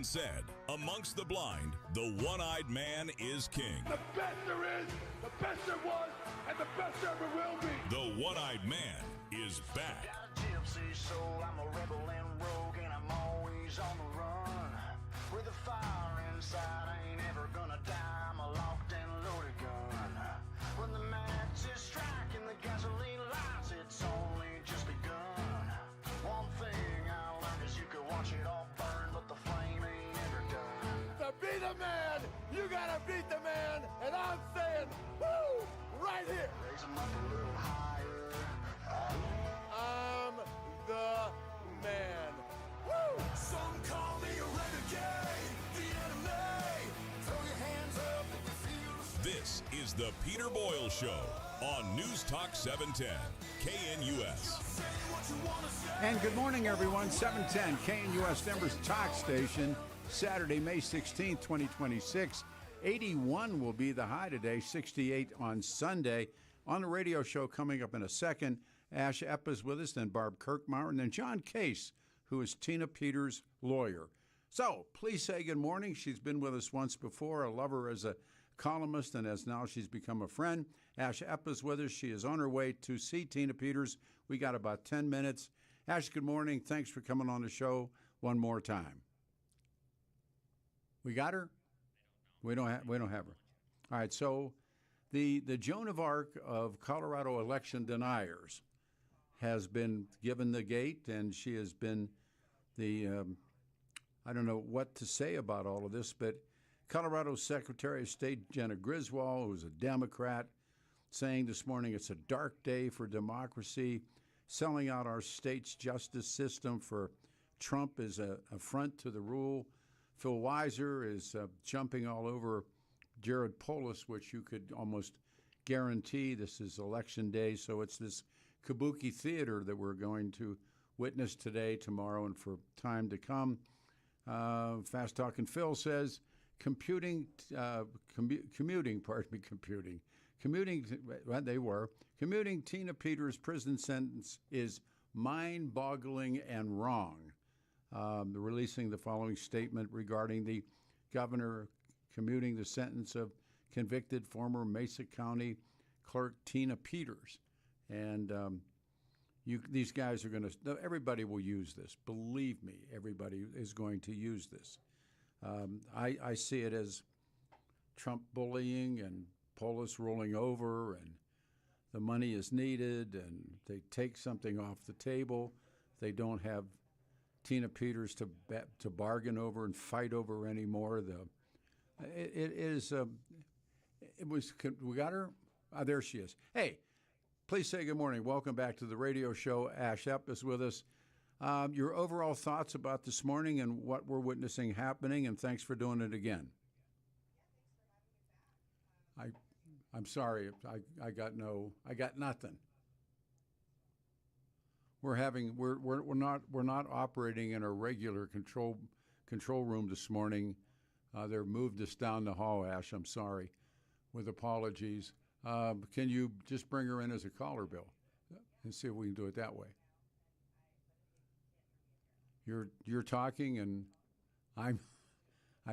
Said, amongst the blind, the one-eyed man is king. The best there is, the best there was, and the best there ever will be. The one-eyed man is back. Got a gypsy soul, I'm a rebel and rogue, and I'm always on the run. With a fire inside, I ain't ever gonna die. I'm a locked and loaded gun. When the matches strike and the gasoline lights, it's only just begun. One thing I learned is you could watch it all burn, but the flame ain't ever done. To be the man, you gotta beat the man, and I'm saying, woo, right here. Raise 'em up a little higher. I'm the man. Woo! Some call me a renegade, the enemy. Throw your hands up if you feel. This is the Peter Boyles Show on News Talk 710, KNUS. Say what you wanna say. And good morning, everyone. 710 KNUS Denver's Talk Station, Saturday, May 16th, 2026. 81 will be the high today, 68 on Sunday. On the radio show coming up in a second, Ash Epp is with us, then Barb Kirkmeyer, and then John Case, who is Tina Peters' lawyer. So please say good morning. She's been with us once before. I love her as a columnist, and as now she's become a friend. Ash Epp is with us. She is on her way to see Tina Peters. We got about 10 minutes. Ash, good morning. Thanks for coming on the show one more time. We got her? We don't have her. All right, so the Joan of Arc of Colorado election deniers has been given the gate, and she has been I don't know what to say about all of this, but Colorado Secretary of State Jenna Griswold, who's a Democrat, saying this morning it's a dark day for democracy. Selling out our state's justice system for Trump is an affront to the rule. Phil Weiser is jumping all over Jared Polis, which you could almost guarantee this is election day. So it's this Kabuki theater that we're going to witness today, tomorrow, and for time to come. Fast Talking Phil says commuting, Tina Peters' prison sentence is mind-boggling and wrong. Releasing the following statement regarding the governor commuting the sentence of convicted former Mesa County Clerk Tina Peters. And these guys are going to, everybody will use this. Believe me, everybody is going to use this. I see it as Trump bullying and Polis rolling over, and the money is needed, and they take something off the table. They don't have Tina Peters to bargain over and fight over anymore. We got her? There she is. Hey, please say good morning. Welcome back to the radio show. Ash Epp is with us. Your overall thoughts about this morning and what we're witnessing happening, and thanks for doing it again. I'm sorry. I got nothing. We're not operating in a regular control room this morning. They've moved us down the hall, Ash. I'm sorry, with apologies. Can you just bring her in as a caller, Bill, and see if we can do it that way? You're talking, and I'm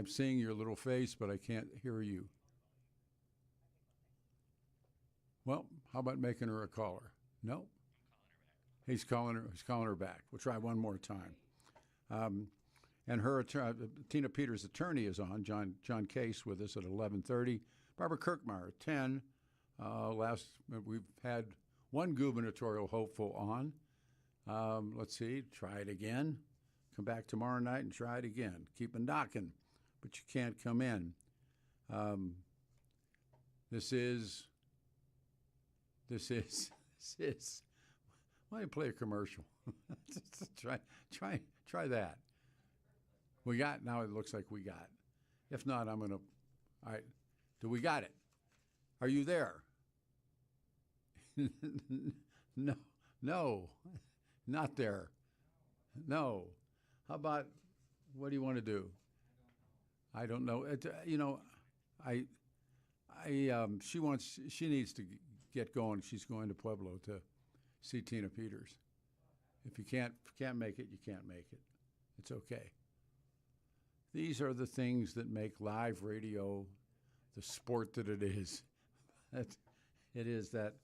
seeing your little face, but I can't hear you. Well, how about making her a caller? No. He's calling her back. We'll try one more time. And her Tina Peters' attorney is on, John Case, with us at 11:30. Barbara Kirkmeyer at 10. We've had one gubernatorial hopeful on. Let's see, try it again. Come back tomorrow night and try it again. Keep on knocking, but you can't come in. This is. Why don't you play a commercial? try that. We got, now it looks like we got. If not, I'm going to, all right, do we got it? Are you there? No, not there. No. How about, what do you want to do? I don't know. She needs to get going. She's going to Pueblo to see Tina Peters. If you can't make it, you can't make it. It's okay. these are the things that make live radio the sport that it is. It is that.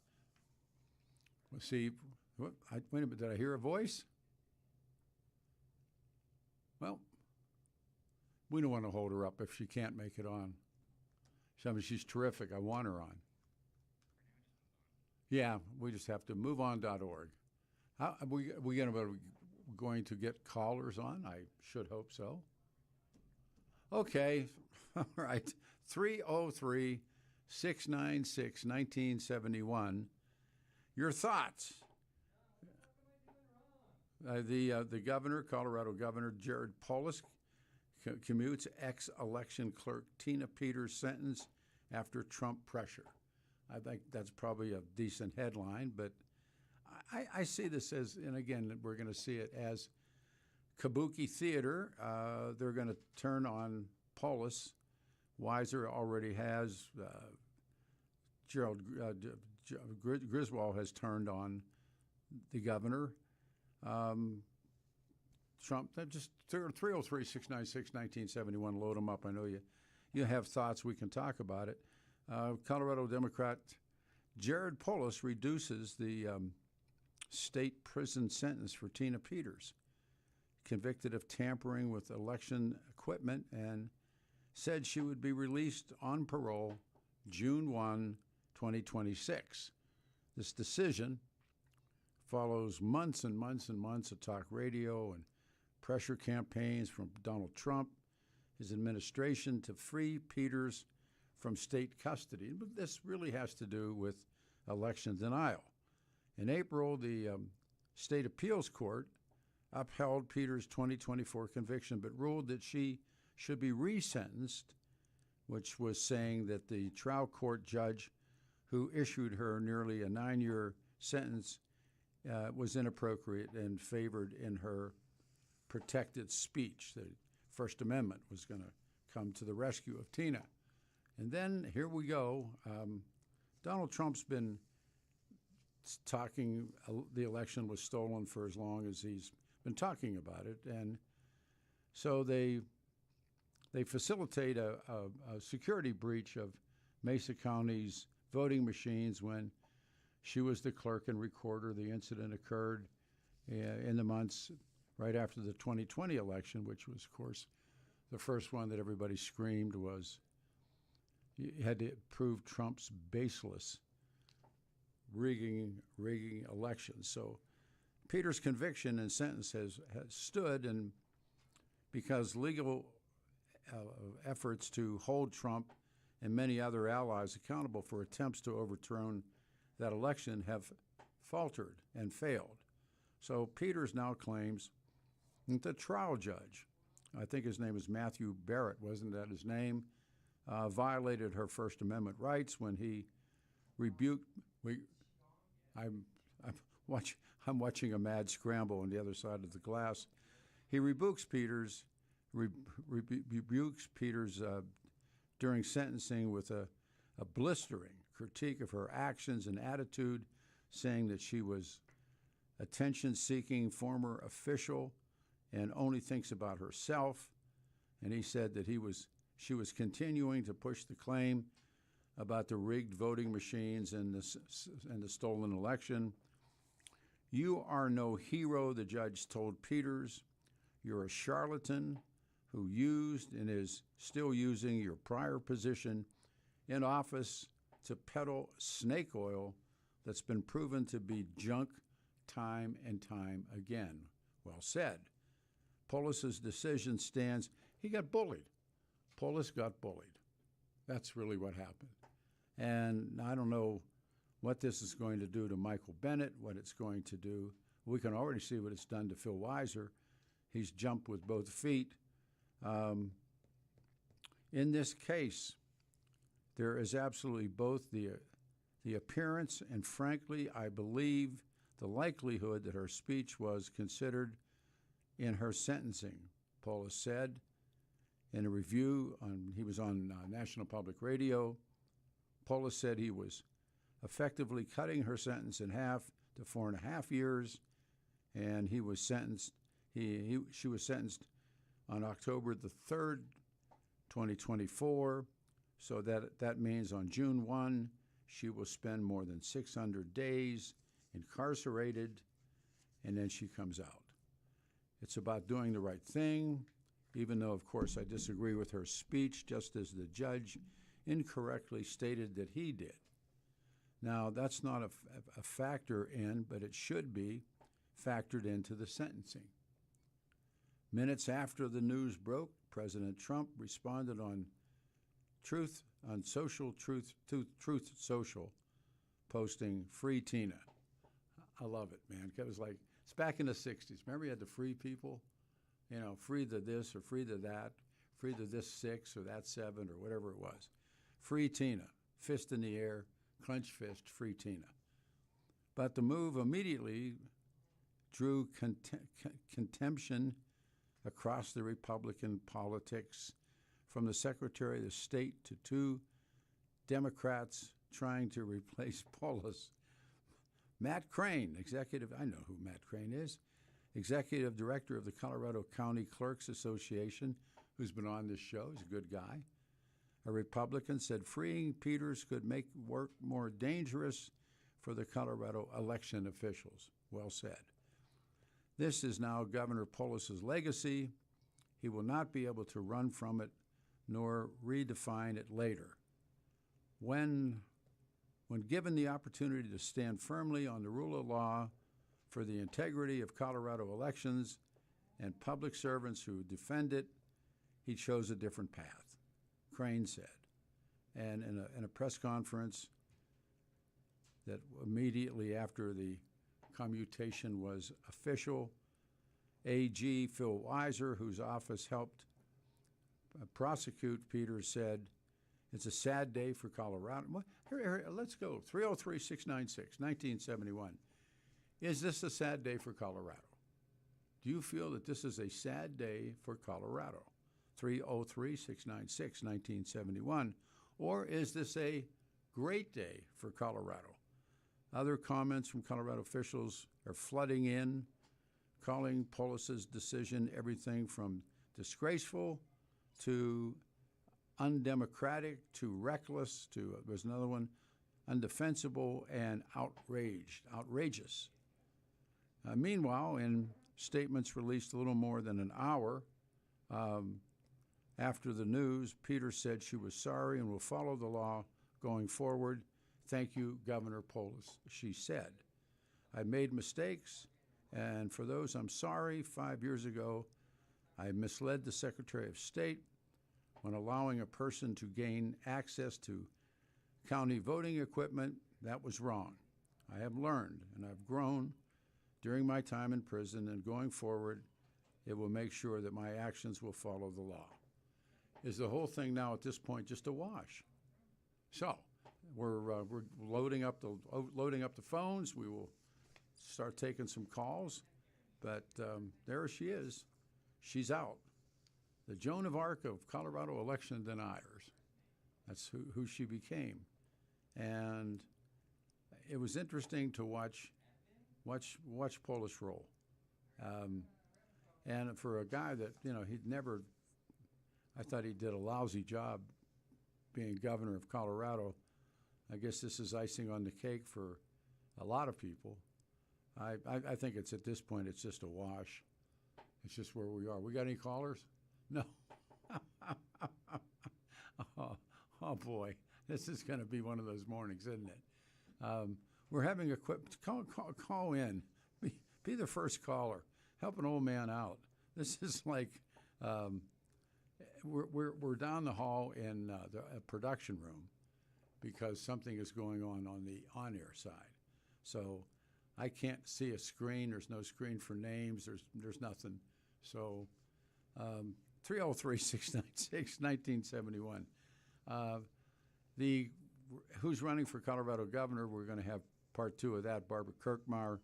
See, wait a minute, did I hear a voice? Well, we don't want to hold her up if she can't make it on. I mean, she's terrific. I want her on. Yeah, we just have to moveon.org. How are we going to get callers on? I should hope so. Okay, all right. 303-696-1971. Your thoughts. The governor, Colorado Governor Jared Polis, commutes ex-election clerk Tina Peters' sentence after Trump pressure. I think that's probably a decent headline, but I see this as, and again, we're going to see it as Kabuki theater. They're going to turn on Polis. Weiser already has. Griswold has turned on the governor. Trump, just 303-696-1971, load them up. I know you have thoughts. We can talk about it. Colorado Democrat Jared Polis reduces the state prison sentence for Tina Peters, convicted of tampering with election equipment, and said she would be released on parole June 1, 2026. This decision follows months and months and months of talk radio and pressure campaigns from Donald Trump, his administration, to free Peters from state custody. But this really has to do with election denial. In April, the state appeals court upheld Peters' 2024 conviction, but ruled that she should be resentenced, which was saying that the trial court judge who issued her nearly a 9-year sentence was inappropriate and favored in her protected speech. The First Amendment was going to come to the rescue of Tina. And then here we go. Donald Trump's been talking the election was stolen for as long as he's been talking about it. And so they facilitate a security breach of Mesa County's voting machines when she was the clerk and recorder. The incident occurred in the months right after the 2020 election, which was, of course, the first one that everybody screamed was you had to prove Trump's baseless rigging elections. So Peters' conviction and sentence has stood, and because legal efforts to hold Trump and many other allies accountable for attempts to overturn that election have faltered and failed. So Peters now claims that the trial judge, I think his name is Matthew Barrett, wasn't that his name, violated her First Amendment rights when he rebuked. I'm watching a mad scramble on the other side of the glass. He rebukes Peters during sentencing with a blistering critique of her actions and attitude, saying that she was attention-seeking former official and only thinks about herself. And he said that she was continuing to push the claim about the rigged voting machines and the stolen election. You are no hero, the judge told Peters. You're a charlatan who used and is still using your prior position in office to peddle snake oil that's been proven to be junk time and time again. Well said. Polis's decision stands. He got bullied. Polis got bullied. That's really what happened. And I don't know what this is going to do to Michael Bennet, what it's going to do. We can already see what it's done to Phil Weiser. He's jumped with both feet. In this case, there is absolutely both the appearance and, frankly, I believe the likelihood that her speech was considered in her sentencing. Polis said in a review, he was on National Public Radio. Polis said he was effectively cutting her sentence in half to 4.5 years, and he was sentenced. She was sentenced on October the 3rd, 2024. So that means on June 1, she will spend more than 600 days incarcerated, and then she comes out. It's about doing the right thing, even though, of course, I disagree with her speech, just as the judge incorrectly stated that he did. Now, that's not a factor in, but it should be factored into the sentencing. Minutes after the news broke, President Trump responded on Truth Social, posting "Free Tina." I love it, man. It was like, it's back in the 60s. Remember you had to free people? You know, free to this or free to that, free to this 6 or that 7 or whatever it was. Free Tina, fist in the air, clenched fist, free Tina. But the move immediately drew contempt across the Republican politics, from the Secretary of State to 2 Democrats trying to replace Polis. Matt Crane, I know who Matt Crane is, executive director of the Colorado County Clerks Association, who's been on this show. He's a good guy. A Republican said freeing Peters could make work more dangerous for the Colorado election officials. Well said. This is now Governor Polis's legacy. He will not be able to run from it nor redefine it later. When given the opportunity to stand firmly on the rule of law for the integrity of Colorado elections and public servants who defend it, he chose a different path, Crane said. And in a press conference that immediately after the commutation was official, AG Phil Weiser, whose office helped prosecute Peters, said, "It's a sad day for Colorado." Here, let's go. 303-696-1971. Is this a sad day for Colorado? Do you feel that this is a sad day for Colorado? 303-696-1971. Or is this a great day for Colorado? Other comments from Colorado officials are flooding in, calling Polis's decision everything from disgraceful to undemocratic to reckless to, there's another one, undefensible and outrageous. Meanwhile, in statements released a little more than an hour after the news, Peters said she was sorry and will follow the law going forward. "Thank you, Governor Polis," she said. "I made mistakes, and for those I'm sorry. 5 years ago, I misled the Secretary of State when allowing a person to gain access to county voting equipment. That was wrong. I have learned and I've grown during my time in prison, and going forward, it will make sure that my actions will follow the law." Is the whole thing now at this point just a wash? So we're loading up the phones. We will start taking some calls, but there she is. She's out. The Joan of Arc of Colorado election deniers. That's who she became. And it was interesting to watch Polis roll. And for a guy that, I thought he did a lousy job being governor of Colorado. I guess this is icing on the cake for a lot of people. I think it's at this point, it's just a wash. It's just where we are. We got any callers? No. Oh boy, this is going to be one of those mornings, isn't it? We're having a quick call in. Be the first caller. Help an old man out. This is like we're down the hall in the production room because something is going on the on-air side. So I can't see a screen. There's no screen for names. There's nothing. So 303-696-1971. Who's running for Colorado governor? We're going to have part 2 of that. Barbara Kirkmeyer,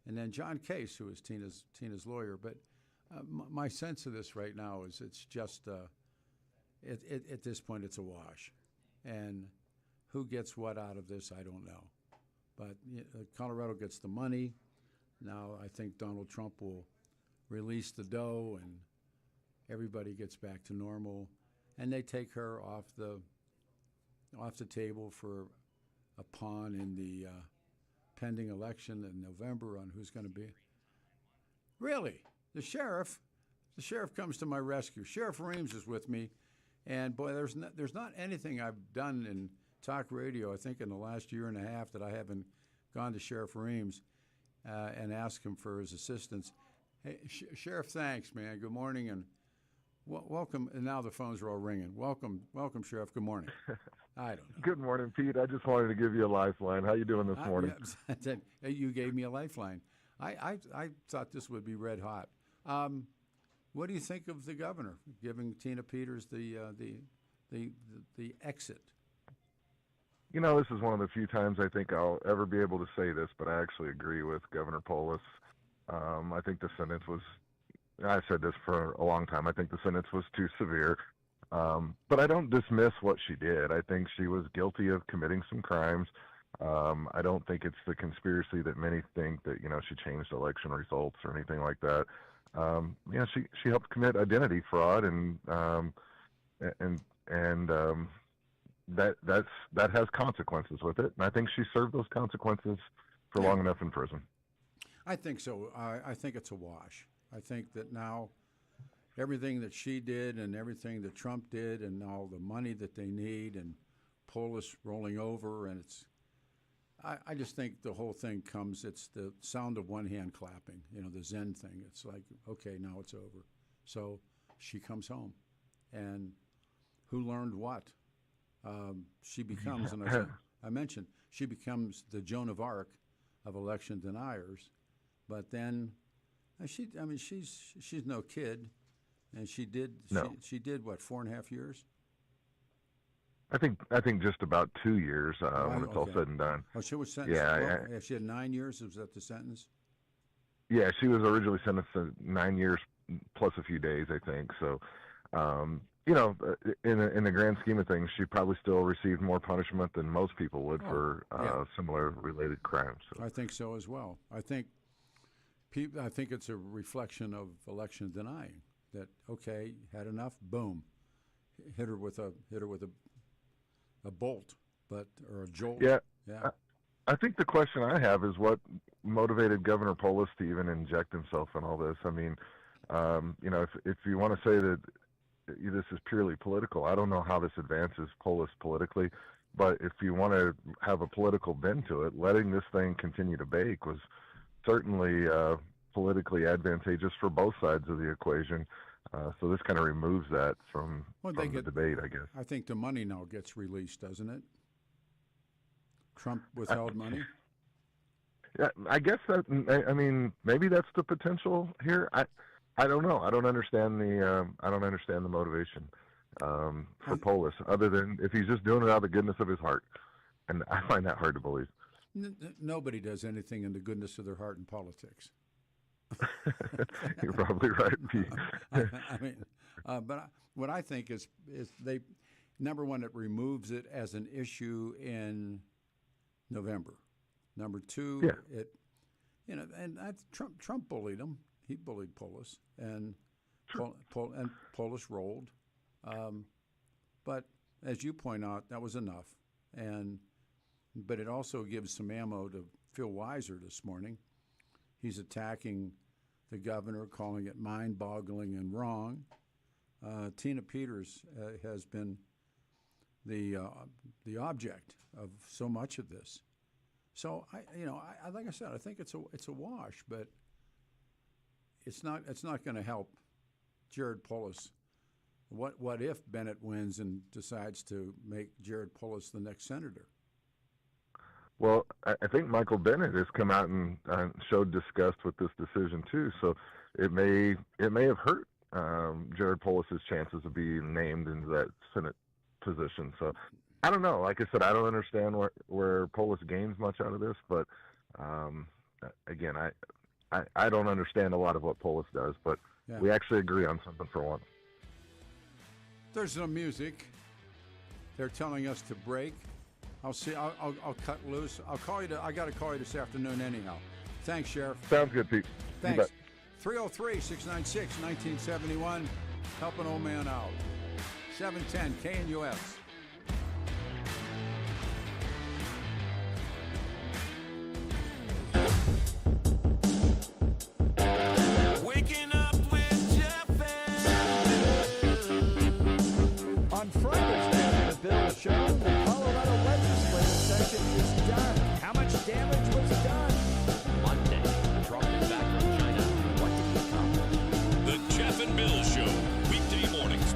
and then John Case, who is Tina's lawyer. But my sense of this right now is it's just at this point it's a wash, and who gets what out of this, I don't know. But Colorado gets the money. Now I think Donald Trump will release the dough, and everybody gets back to normal, and they take her off the table for a pawn in the pending election in November on who's going to be. Really, the sheriff comes to my rescue. Sheriff Reams is with me, and boy, there's not anything I've done in talk radio, I think, in the last year and a half that I haven't gone to Sheriff Reams and asked him for his assistance. Hey, Sheriff, thanks, man. Good morning, and welcome. And now the phones are all ringing. Welcome, Sheriff. Good morning. I don't know. Good morning, Pete. I just wanted to give you a lifeline. How you doing this morning? Yeah, you gave me a lifeline. I thought this would be red hot. What do you think of the governor giving Tina Peters the exit? You know, this is one of the few times I think I'll ever be able to say this, but I actually agree with Governor Polis. I think the sentence was, I've said this for a long time, I think the sentence was too severe. But I don't dismiss what she did. I think she was guilty of committing some crimes. I don't think it's the conspiracy that many think that, you know, she changed election results or anything like that. She helped commit identity fraud, and that has consequences with it. And I think she served those consequences for long enough in prison. I think so. I think it's a wash. I think that now everything that she did and everything that Trump did and all the money that they need and Polis rolling over, and I just think the whole thing it's the sound of one hand clapping, you know, the Zen thing. It's like, okay, now it's over. So she comes home. And who learned what? She becomes, and I mentioned, she becomes the Joan of Arc of election deniers. But then, she's no kid, and she did what, 4.5 years? I think just about 2 years when it's all said and done. Oh, she was sentenced. Yeah, she had 9 years. Was that the sentence? Yeah, she was originally sentenced to 9 years plus a few days, I think. So, you know, in the grand scheme of things, she probably still received more punishment than most people would for similar related crimes. So. I think so as well. I think it's a reflection of election denying. That okay, had enough, boom, hit her with a bolt, or a jolt. Yeah. I think the question I have is what motivated Governor Polis to even inject himself in all this. I mean, you know, if you want to say that this is purely political, I don't know how this advances Polis politically, but if you want to have a political bend to it, letting this thing continue to bake was certainly politically advantageous for both sides of the equation. So this kind of removes that from the debate, I guess. I think the money now gets released, doesn't it? Trump withheld money? Yeah, I guess that. I mean, maybe that's the potential here. I don't know. I don't understand the motivation for Polis, other than if he's just doing it out of the goodness of his heart, and I find that hard to believe. Nobody does anything in the goodness of their heart in politics. You're probably right, Pete. I mean, but what I think is they, number one, it removes it as an issue in November. Number two, Trump bullied him. He bullied Polis, and Polis rolled. But as you point out, that was enough. But it also gives some ammo to Phil Weiser this morning. He's attacking the governor, calling it mind-boggling and wrong. Tina Peters has been the object of so much of this. So like I said, I think it's a wash, but it's not going to help Jared Polis. What if Bennet wins and decides to make Jared Polis the next senator? Well, I think Michael Bennet has come out and showed disgust with this decision too. So it may have hurt Jared Polis's chances of being named into that Senate position. So I don't know. Like I said, I don't understand where Polis gains much out of this. But again, I don't understand a lot of what Polis does. But we actually agree on something for once. There's some music. They're telling us to break. I'll see. I'll cut loose. I'll call you. I got to call you this afternoon anyhow. Thanks, Sheriff. Sounds good, Pete. Thanks. 303-696-1971. Help an old man out. 710 KNUS. Waking up with Jeff On Friday's The Bill Show, the Colorado legislative session is done. How much damage was done? Monday, Trump is back from China. What did he accomplish? The Jeff and Bill Show, weekday mornings.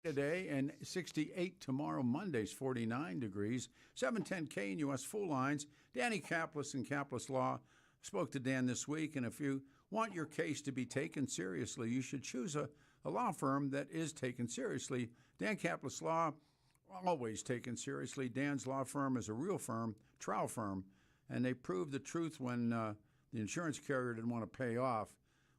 Today and 68 tomorrow. Monday's 49 degrees. 710 KNUS full lines. Danny Kaplis and Kaplis Law spoke to Dan this week, and if you want your case to be taken seriously, you should choose a law firm that is taken seriously. Dan Kaplis Law, always taken seriously. Dan's law firm is a real firm, trial firm, and they proved the truth when the insurance carrier didn't want to pay off.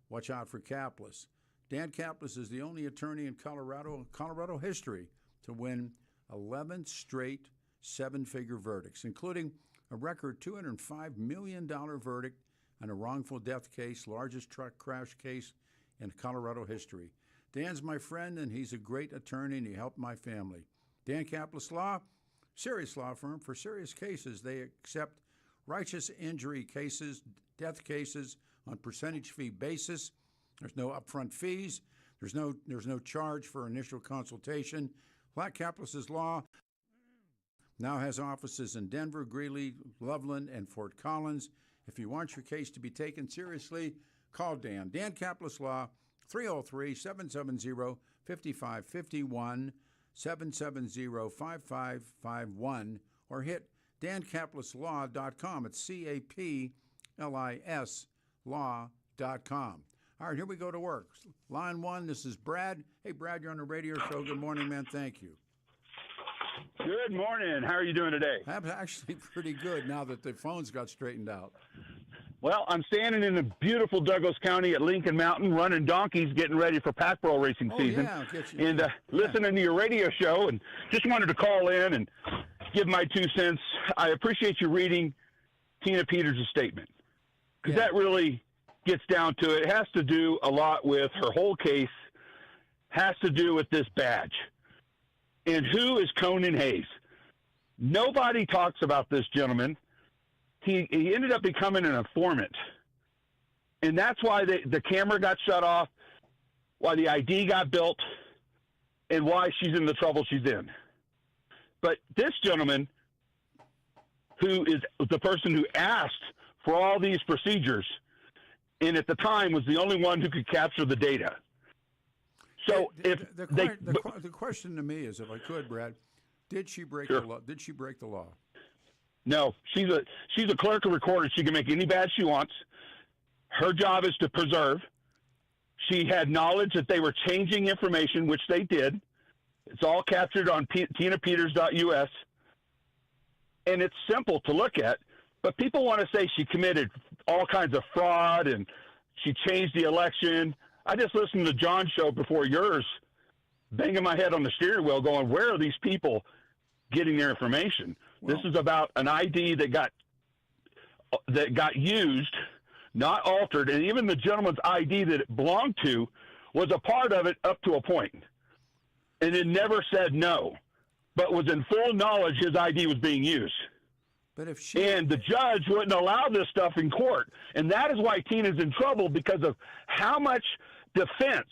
Watch out for Kaplis. Dan Kaplis is the only attorney in Colorado history to win 11 straight seven-figure verdicts, including a record $205 million verdict on a wrongful death case, largest truck crash case in Colorado history. Dan's my friend, and he's a great attorney, and he helped my family. Dan Kaplis Law, serious law firm for serious cases. They accept righteous injury cases, death cases on percentage fee basis. There's no upfront fees. There's no charge for initial consultation. Kaplis' Law now has offices in Denver, Greeley, Loveland, and Fort Collins. If you want your case to be taken seriously, call Dan. Dan Kaplis Law, 303-770-5551, 770-5551, or hit dankaplislaw.com. It's CAPLIS law.com. All right, here we go to work. Line 1, this is Brad. Hey, Brad, you're on the radio show. Good morning, man. Thank you. Good morning. How are you doing today? I'm actually pretty good now that the phones got straightened out. Well, I'm standing in the beautiful Douglas County at Lincoln Mountain, running donkeys, getting ready for pack roll racing season. Yeah, I'll get you. And listening to your radio show, and just wanted to call in and give my 2 cents. I appreciate you reading Tina Peters' statement, because that really gets down to it. It has to do a lot with her whole case, has to do with this badge. And who is Conan Hayes? Nobody talks about this gentleman. He ended up becoming an informant. And that's why the camera got shut off, why the ID got built, and why she's in the trouble she's in. But this gentleman, who is the person who asked for all these procedures, and at the time was the only one who could capture the data. So the question to me is, if I could, Brad, did she break the law? Did she break the law? No, she's a clerk of recorder. She can make any badge she wants. Her job is to preserve. She had knowledge that they were changing information, which they did. It's all captured on tinapeters.us, and it's simple to look at. But people want to say she committed all kinds of fraud and she changed the election. I just listened to John's show before yours, banging my head on the steering wheel going, where are these people getting their information? Well, this is about an ID that got used, not altered, and even the gentleman's ID that it belonged to was a part of it up to a point. And it never said no, but was in full knowledge his ID was being used. But if and the judge wouldn't allow this stuff in court. And that is why Tina's in trouble, because of how much defense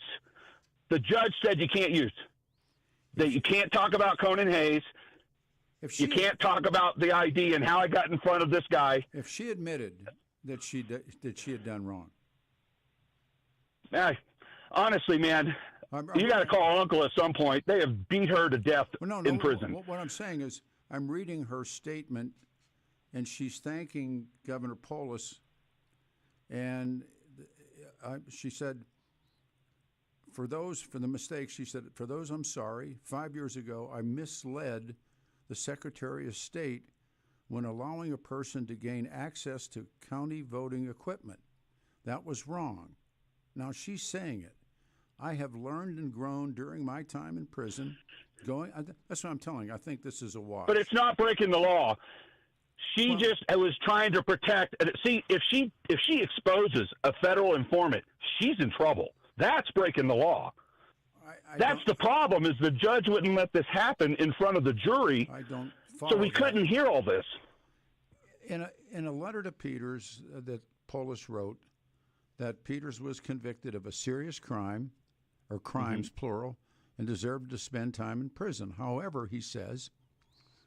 the judge said you can't use. That you can't talk about Conan Hayes. You can't talk about the ID and how I got in front of this guy. If she admitted that she had done wrong. Honestly, man, you got to call Uncle at some point. They have beat her to death in prison. What I'm saying is, I'm reading her statement, and she's thanking Governor Polis, and she said, for the mistakes, she said, for those I'm sorry. 5 years ago, I misled the Secretary of State when allowing a person to gain access to county voting equipment. That was wrong. Now she's saying it. I have learned and grown during my time in prison. That's what I'm telling you. I think this is a wash. But it's not breaking the law. She just was trying to protect. See, if she exposes a federal informant, she's in trouble. That's breaking the law. That's the problem, is the judge wouldn't let this happen in front of the jury. I don't follow so we couldn't hear all this. In a letter to Peters that Polis wrote, that Peters was convicted of a serious crime, or crimes plural, and deserved to spend time in prison. However, he says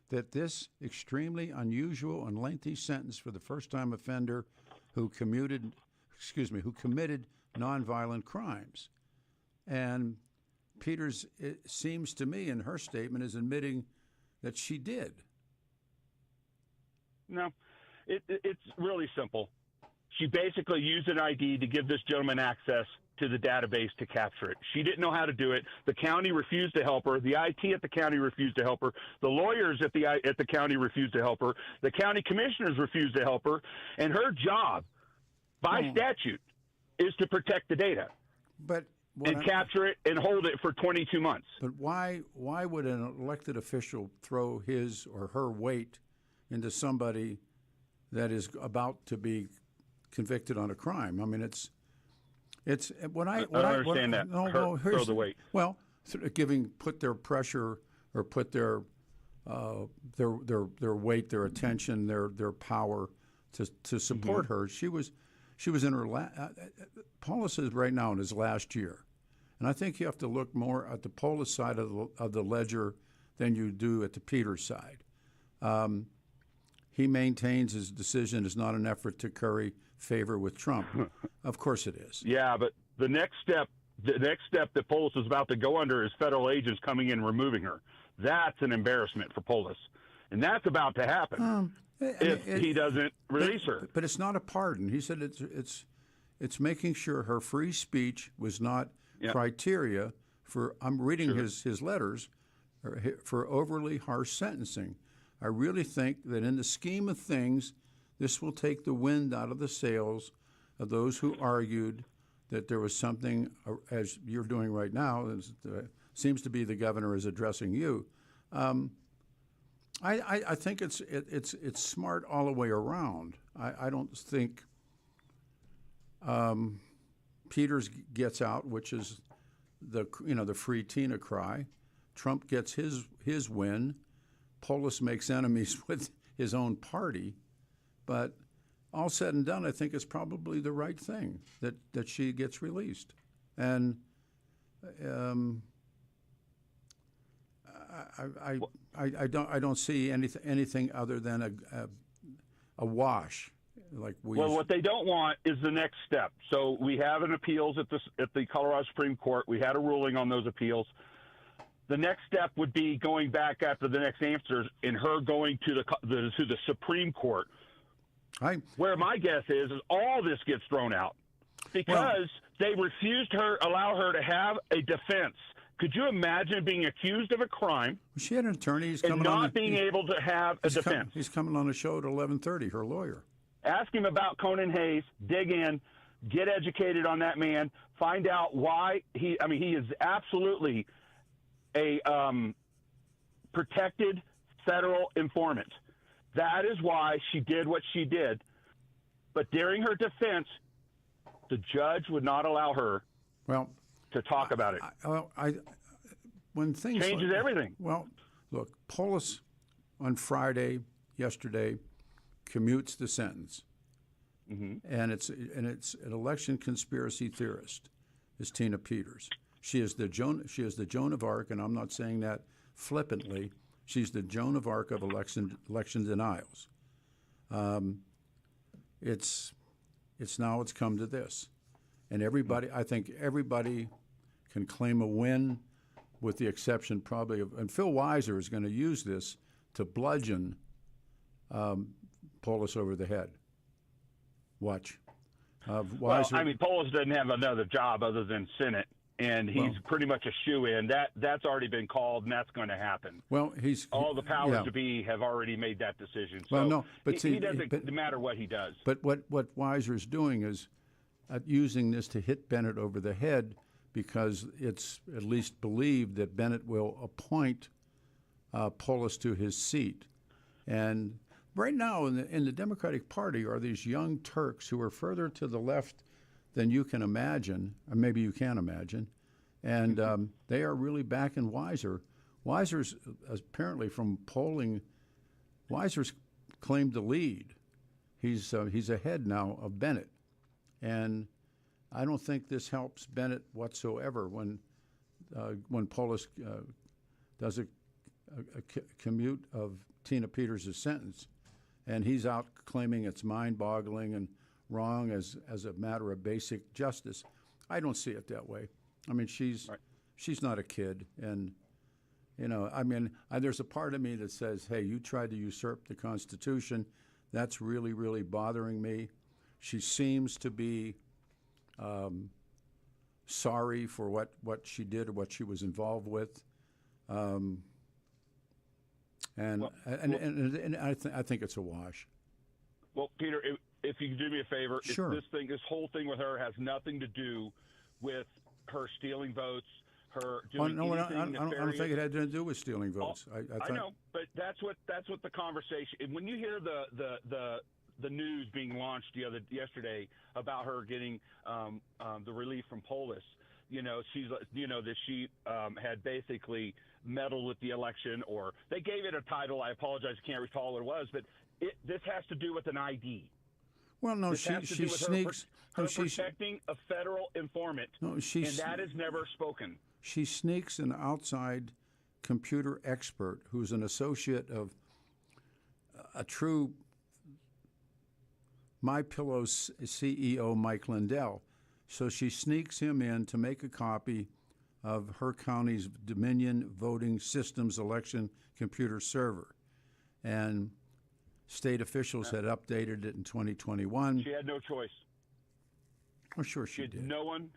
that this extremely unusual and lengthy sentence for the first-time offender who committed nonviolent crimes. And Peters, it seems to me, in her statement, is admitting that she did. No, it's really simple. She basically used an ID to give this gentleman access to the database to capture it. She didn't know how to do it. The county refused to help her. The IT at the county refused to help her. The lawyers at the county refused to help her. The county commissioners refused to help her. And her job, by statute, is to protect the data. And capture it and hold it for 22 months. But why would an elected official throw his or her weight into somebody that is about to be convicted on a crime? I mean, it's when I don't understand that. Throw the weight. Well, put their pressure or put their weight, their attention, their power to support her. She was She was in her Polis is right now in his last year, and I think you have to look more at the Polis side of the ledger than you do at the Peters side. He maintains his decision is not an effort to curry favor with Trump. Of course it is. Yeah, but the next step that Polis is about to go under is federal agents coming in and removing her. That's an embarrassment for Polis, and that's about to happen if he doesn't release her. But it's not a pardon. He said it's making sure her free speech was not criteria for. I'm reading his letters for overly harsh sentencing. I really think that in the scheme of things, this will take the wind out of the sails of those who argued that there was something, as you're doing right now, seems to be the governor is addressing you. I think it's smart all the way around. I don't think Peters gets out, which is the free Tina cry. Trump gets his win. Polis makes enemies with his own party, but all said and done, I think it's probably the right thing that she gets released. And I don't see anything other than a wash. Well, what they don't want is the next step. So we have an appeals at the Colorado Supreme Court. We had a ruling on those appeals. The next step would be going back after the next answers and her going to the Supreme Court. Where my guess is all this gets thrown out because they refused allow her to have a defense. Could you imagine being accused of a crime? She had an attorney. And not being able to have a defense. He's coming on the show at 11:30. Her lawyer. Ask him about Conan Hayes. Dig in. Get educated on that man. Find out why he is absolutely a protected federal informant. That is why she did what she did. But during her defense, the judge would not allow her to talk about it. When things changes everything. Well, look, Polis on Friday, yesterday, commutes the sentence, and it's an election conspiracy theorist. Is Tina Peters? She is the Joan of Arc, and I'm not saying that flippantly. She's the Joan of Arc of election denials. It's come to this, and I think everybody can claim a win, with the exception probably of, and Phil Weiser is going to use this to bludgeon Polis over the head. Watch. Weiser, Polis doesn't have another job other than Senate. And he's pretty much a shoo-in. That's already been called, and that's going to happen. Well, all the powers to be have already made that decision. So well, no, but he doesn't matter what he does. But what Weiser's doing is using this to hit Bennet over the head, because it's at least believed that Bennet will appoint Polis to his seat. And right now in the Democratic Party are these young Turks who are further to the left than you can imagine, or maybe you can imagine, and they are really backing Weiser. Weiser's apparently from polling. Weiser's claimed the lead. He's ahead now of Bennet, and I don't think this helps Bennet whatsoever when Polis does a commute of Tina Peters' sentence, and he's out claiming it's mind-boggling and wrong as a matter of basic justice. I don't see it that way. I mean, she's not a kid, and there's a part of me that says, hey, you tried to usurp the Constitution. That's really, really bothering me. She seems to be sorry for what she did or what she was involved with, and I think it's a wash. Well, Peter, if you can do me a favor, sure. This whole thing with her has nothing to do with her stealing votes, her doing anything nefarious. I don't think it had to do with stealing votes. I know, but that's what the conversation. And when you hear the news being launched yesterday about her getting the relief from Polis, she's that she had basically meddled with the election, or they gave it a title. I apologize, I can't recall what it was, but this has to do with an ID. Well, no, This has to she do with sneaks. her No, she's protecting a federal informant, no, and she's that is never spoken. she sneaks an outside computer expert who's an associate of a true MyPillow's CEO, Mike Lindell. So she sneaks him in to make a copy of her county's Dominion Voting Systems election computer server. And state officials had updated it in 2021. She had no choice. Oh, sure she She had did. no one.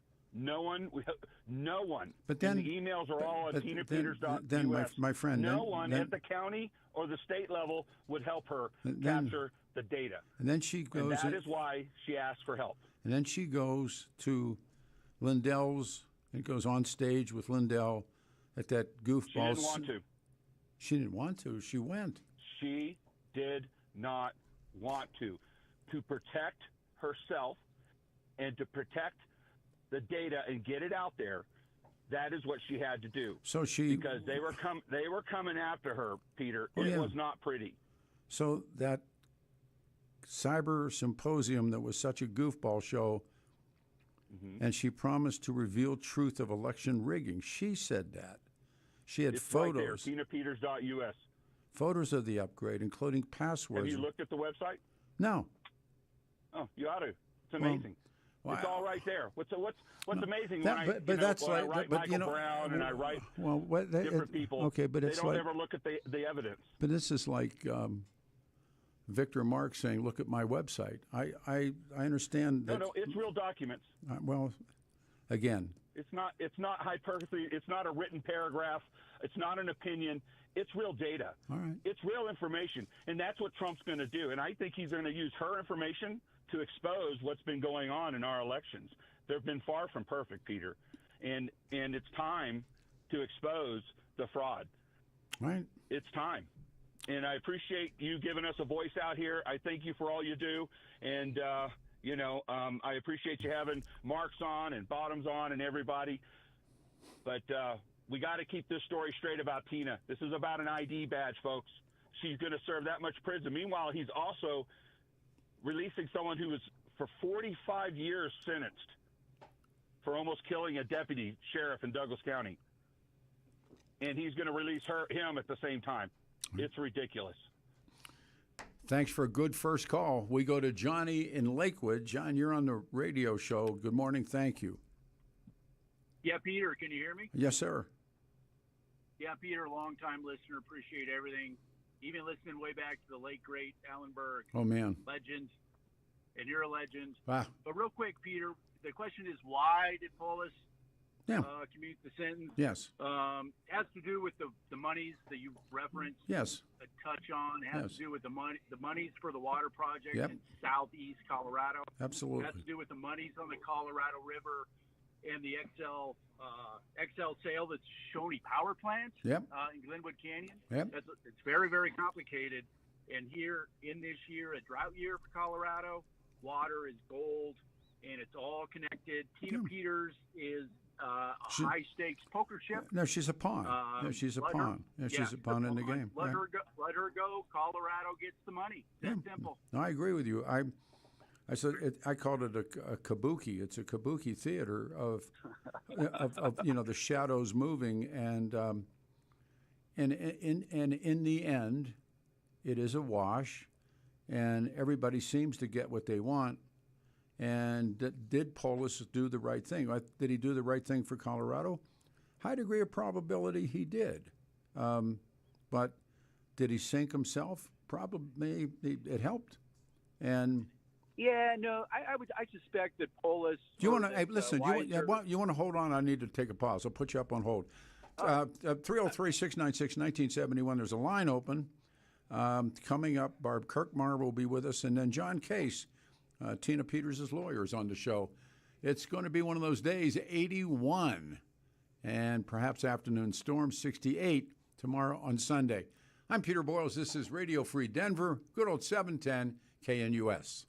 But then and the emails are all at tinapeters.us. Then my friend, no then, one then, at the county or the state level would help her then- capture the data. and then she And goes. that is why she asked for help. And then she goes to Lindell's and goes on stage with Lindell at that goofball. She didn't want to. She didn't want to. She went. She did not want to protect herself and to protect the data and get it out there. That is what she had to do. So she Because they were coming after her, Peter. Oh, it yeah. was not pretty. So that cyber symposium that was such a goofball show, and she promised to reveal truth of election rigging. She said that. She had It's photos, right there, tinapeters.us. photos of the upgrade, including Have passwords. you looked at the website? No. Oh, you ought to. It's amazing. Well, it's all right there. What's amazing that- when but that's when I like- write but, Michael you know, Brown and I write well, different people. Okay, but they it's don't like, ever look at the evidence. but this is like Victor Mark saying, "Look at my website." I understand that. No, it's real documents. Well, again, It's not hyperbole. It's not a written paragraph. It's not an opinion. It's real data. all right. It's real information, and that's what Trump's going to do. And I think he's going to use her information to expose what's been going on in our elections. They've been far from perfect, Peter, and it's time to expose the fraud. All right. It's time. And I appreciate you giving us a voice out here. I thank you for all you do. And, I appreciate you having Marks on and Bottoms on and everybody. But we got to keep this story straight about Tina. This is about an ID badge, folks. She's going to serve that much prison. Meanwhile, he's also releasing someone who was for 45 years sentenced for almost killing a deputy sheriff in Douglas County. And he's going to release him at the same time. It's ridiculous. Thanks for a good first call. We go to Johnny in Lakewood. John, you're on the radio show. Good morning. Thank you. Yeah, Peter, can you hear me? Yes, sir. Yeah, Peter, long-time listener, appreciate everything. Even listening way back to the late, great Alan Berg, Oh, man. legend, and you're a legend. Ah, But real quick, Peter, the question is, why did Polis yeah. commute the sentence? Yes. Has to do with the monies that you referenced, Yes. a touch on. Has Yes. to do with the monies for the water project Yep. in southeast Colorado. Absolutely. Has to do with the monies on the Colorado River and the XL sale that's Shawnee Power Plant Yep. in Glenwood Canyon. Yep. It's very, very complicated. And here in this year, a drought year for Colorado, water is gold, and it's all connected. Tina Yeah. Peters is a She- high-stakes poker chip. No, she's a pawn. No, she's a let her- pawn. Yeah, she's a pawn in the game. Let Right. her go. Let her go. Colorado gets the money. That simple. No, I agree with you. I said I called it a kabuki. It's a kabuki theater of the shadows moving, and in the end, it is a wash, and everybody seems to get what they want. And did Polis do the right thing? Did he do the right thing for Colorado? High degree of probability he did, but did he sink himself? Probably it helped, and. Yeah, no, I suspect that Polis. Do you want to listen? You want to hold on? I need to take a pause. I'll put you up on hold. 303-696-1971. There's a line open. Coming up, Barb Kirkmar will be with us, and then John Case, Tina Peters' lawyer, is on the show. It's going to be one of those days, 81, and perhaps afternoon storm, 68 tomorrow on Sunday. I'm Peter Boyles. This is Radio Free Denver, good old 710 KNUS.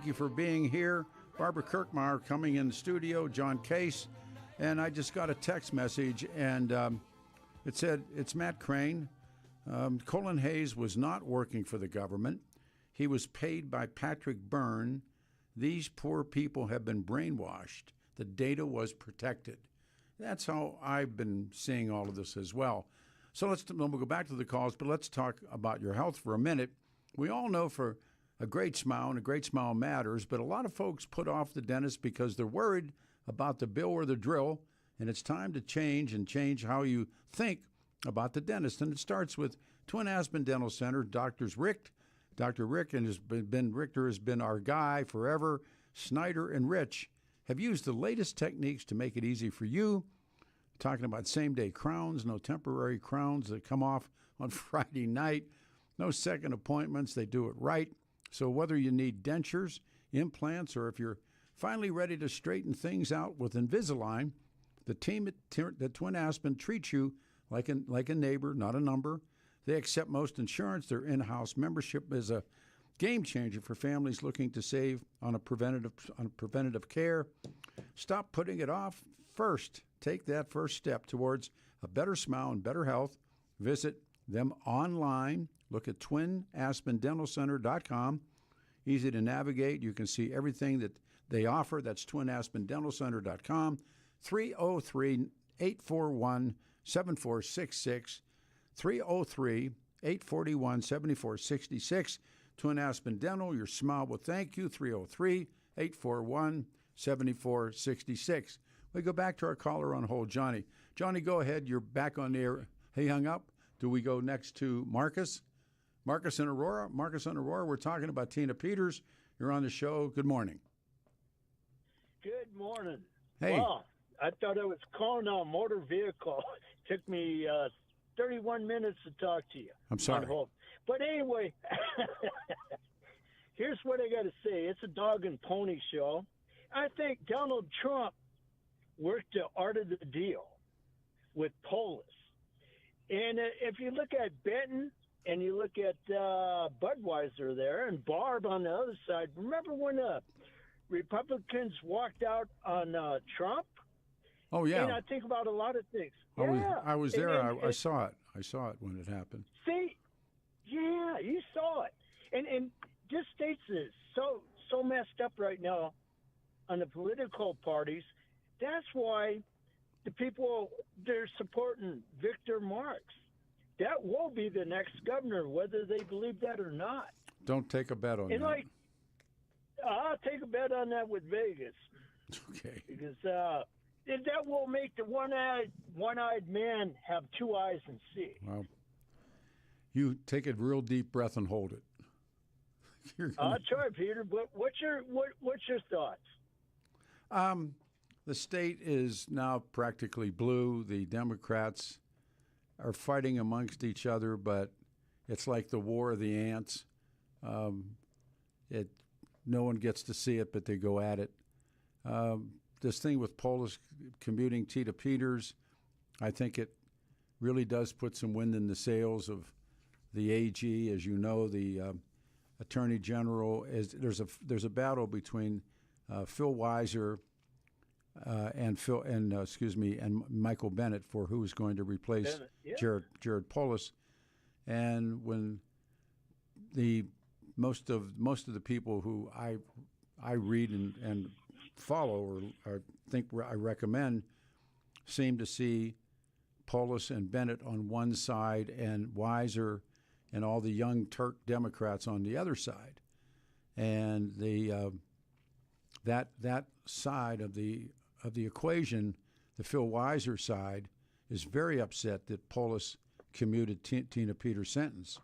thank you for being here. Barbara Kirkmeyer coming in the studio, John Case, and I just got a text message, and it said, it's Matt Crane. Colin Hayes was not working for the government. He was paid by Patrick Byrne. These poor people have been brainwashed. The data was protected. That's how I've been seeing all of this as well. So we'll go back to the calls, but let's talk about your health for a minute. We all know for a great smile, and a great smile matters, but a lot of folks put off the dentist because they're worried about the bill or the drill, and it's time to change how you think about the dentist. And it starts with Twin Aspen Dental Center, Dr. Rick, and Richter has been our guy forever. Snyder and Rich have used the latest techniques to make it easy for you. Talking about same-day crowns, no temporary crowns that come off on Friday night, no second appointments. They do it right. So whether you need dentures, implants, or if you're finally ready to straighten things out with Invisalign, the team at Twin Aspen treats you like a neighbor, not a number. They accept most insurance. Their in-house membership is a game changer for families looking to save on preventative care. Stop putting it off. First, take that first step towards a better smile and better health. Visit them online. Look at twinaspendentalcenter.com. Easy to navigate. You can see everything that they offer. That's twinaspendentalcenter.com. 303-841-7466. 303-841-7466. Twin Aspen Dental, your smile will thank you. 303-841-7466. We go back to our caller on hold, Johnny. Johnny, go ahead. You're back on the air. He hung up. Do we go next to Marcus? Marcus and Aurora. Marcus and Aurora, we're talking about Tina Peters. You're on the show. Good morning. Good morning. Hey. Wow, I thought I was calling on a motor vehicle. It took me 31 minutes to talk to you. I'm sorry. But anyway, here's what I got to say. It's a dog and pony show. I think Donald Trump worked the art of the deal with Polis. And if you look at Benton and you look at Budweiser there and Barb on the other side, remember when Republicans walked out on Trump? Oh, yeah. And I think about a lot of things. I was there. I saw it. I saw it when it happened. See? Yeah, you saw it. And this state's is so messed up right now on the political parties. That's why the people, they're supporting Victor Marx. That will be the next governor, whether they believe that or not. Don't take a bet on that. I'll take a bet on that with Vegas. Okay. Because that will make the one-eyed man have two eyes and see. Well, you take a real deep breath and hold it. I'll try, Peter. But what's your thoughts? The state is now practically blue. The Democrats are fighting amongst each other, but it's like the war of the ants. No one gets to see it, but they go at it. This thing with Polis commuting Tina Peters, I think it really does put some wind in the sails of the AG. As you know, the Attorney General there's a battle between Phil Weiser and Michael Bennet for who is going to replace Jared Polis. And when most of the people who I read and follow or think I recommend seem to see Polis and Bennet on one side and Weiser and all the young Turk Democrats on the other side. And that side of the equation, the Phil Weiser side, is very upset that Polis commuted Tina Peters' sentence.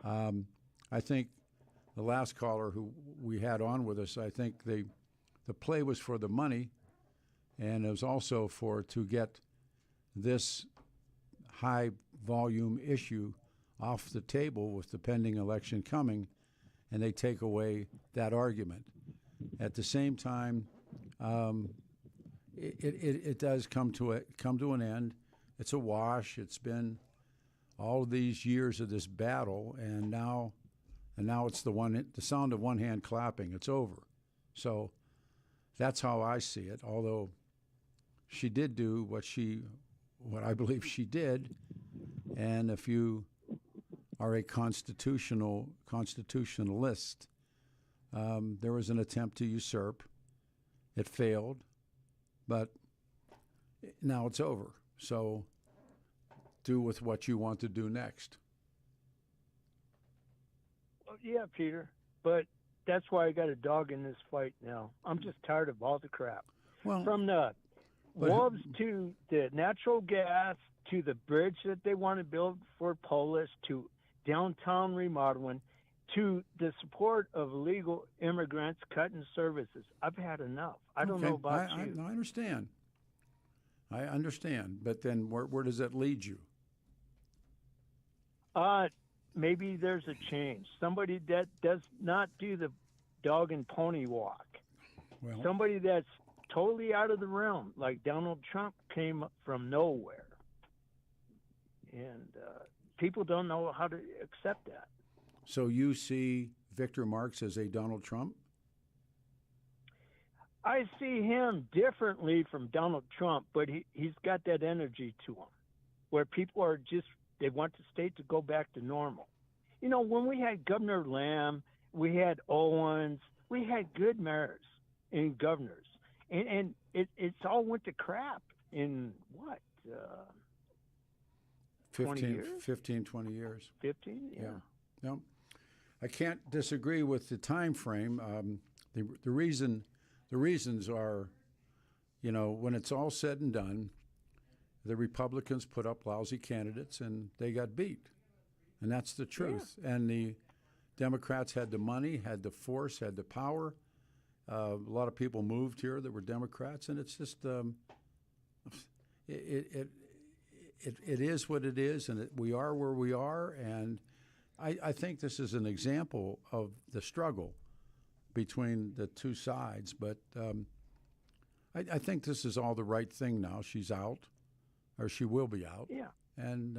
I think the last caller who we had on with us, I think the play was for the money, and it was also to get this high volume issue off the table with the pending election coming, and they take away that argument. At the same time, it does come to an end. It's a wash. It's been all of these years of this battle, and now it's the sound of one hand clapping. It's over. So that's how I see it. Although she did do what I believe she did, and if you are a constitutionalist, there was an attempt to usurp. It failed, but now it's over. So do with what you want to do next. Well, yeah, Peter, but that's why I got a dog in this fight now. I'm just tired of all the crap. Well, from the wolves to the natural gas to the bridge that they want to build for Polis to downtown remodeling to the support of illegal immigrants cutting services. I've had enough. I don't know about you. I understand. I understand. But then where does that lead you? Maybe there's a change. Somebody that does not do the dog and pony walk. Well, somebody that's totally out of the realm, like Donald Trump came from nowhere. And people don't know how to accept that. So you see Victor Marx as a Donald Trump? I see him differently from Donald Trump, but he's got that energy to him where people are just, they want the state to go back to normal. You know, when we had Governor Lamb, we had Owens, we had good mayors and governors. And it's all went to crap in what? 20 years? 15, 20 years. 15, yeah. No, I can't disagree with the time frame. The reasons are, you know, when it's all said and done, the Republicans put up lousy candidates and they got beat. And that's the truth. Yeah. And the Democrats had the money, had the force, had the power. A lot of people moved here that were Democrats, and it's just it is what it is, and we are where we are. And I think this is an example of the struggle between the two sides. But I think this is all the right thing now. She's out, or she will be out. Yeah. And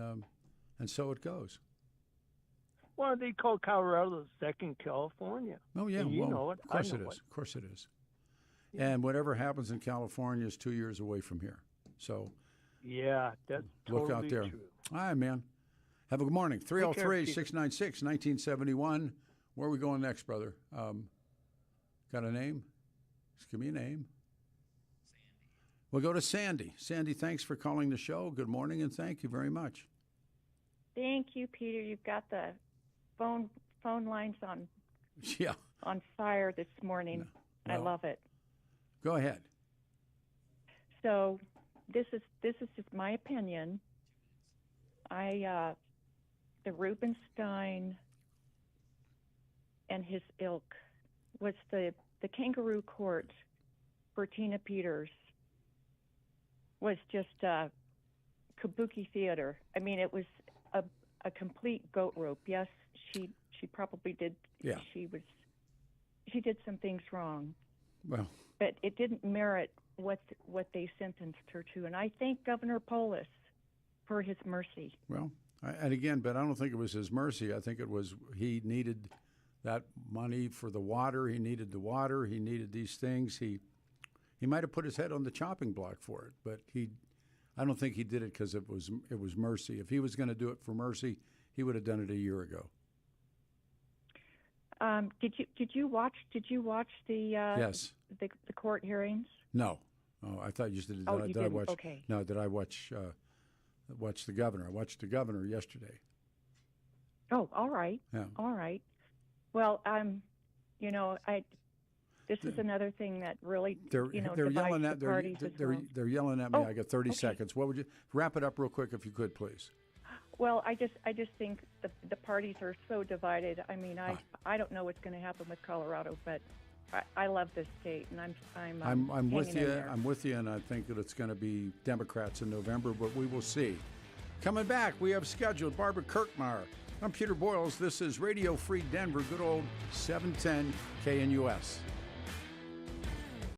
so it goes. Well, they call Colorado second California. Oh, yeah. And you know it. Of course it is. Of course it is. Yeah. And whatever happens in California is 2 years away from here. So yeah, that's look totally out there. True. All right, man. Have a good morning. 303-696-1971. Where are we going next, brother? Got a name? Just give me a name. Sandy. We'll go to Sandy. Sandy, thanks for calling the show. Good morning, and thank you very much. Thank you, Peter. You've got the phone lines on fire this morning. No. I love it. Go ahead. So this is just my opinion. The Rubenstein and his ilk was the kangaroo court for Tina Peters was just kabuki theater. I mean, it was a complete goat rope. Yes, she probably did. Yeah. She did some things wrong. Well, but it didn't merit what they sentenced her to. And I thank Governor Polis for his mercy. Well, but I don't think it was his mercy. I think it was he needed that money for the water. He needed the water. He needed these things. He might have put his head on the chopping block for it, but I don't think he did it because it was mercy. If he was going to do it for mercy, he would have done it a year ago. Did you watch the yes, the court hearings? No. Oh, I thought you did. Oh, you didn't? Okay. No, did I watch the governor? I watched the governor yesterday. Oh, all right. Yeah. All right. Well, this is another thing that really they're yelling at they're yelling at me. Oh, I got 30 seconds. What would you wrap it up real quick if you could, please? Well, I just think the parties are so divided. I mean, I don't know what's going to happen with Colorado, but I love this state, and I'm with you. There. I'm with you, and I think that it's going to be Democrats in November, but we will see. Coming back, we have scheduled Barbara Kirkmeyer. I'm Peter Boyles. This is Radio Free Denver, good old 710 KNUS.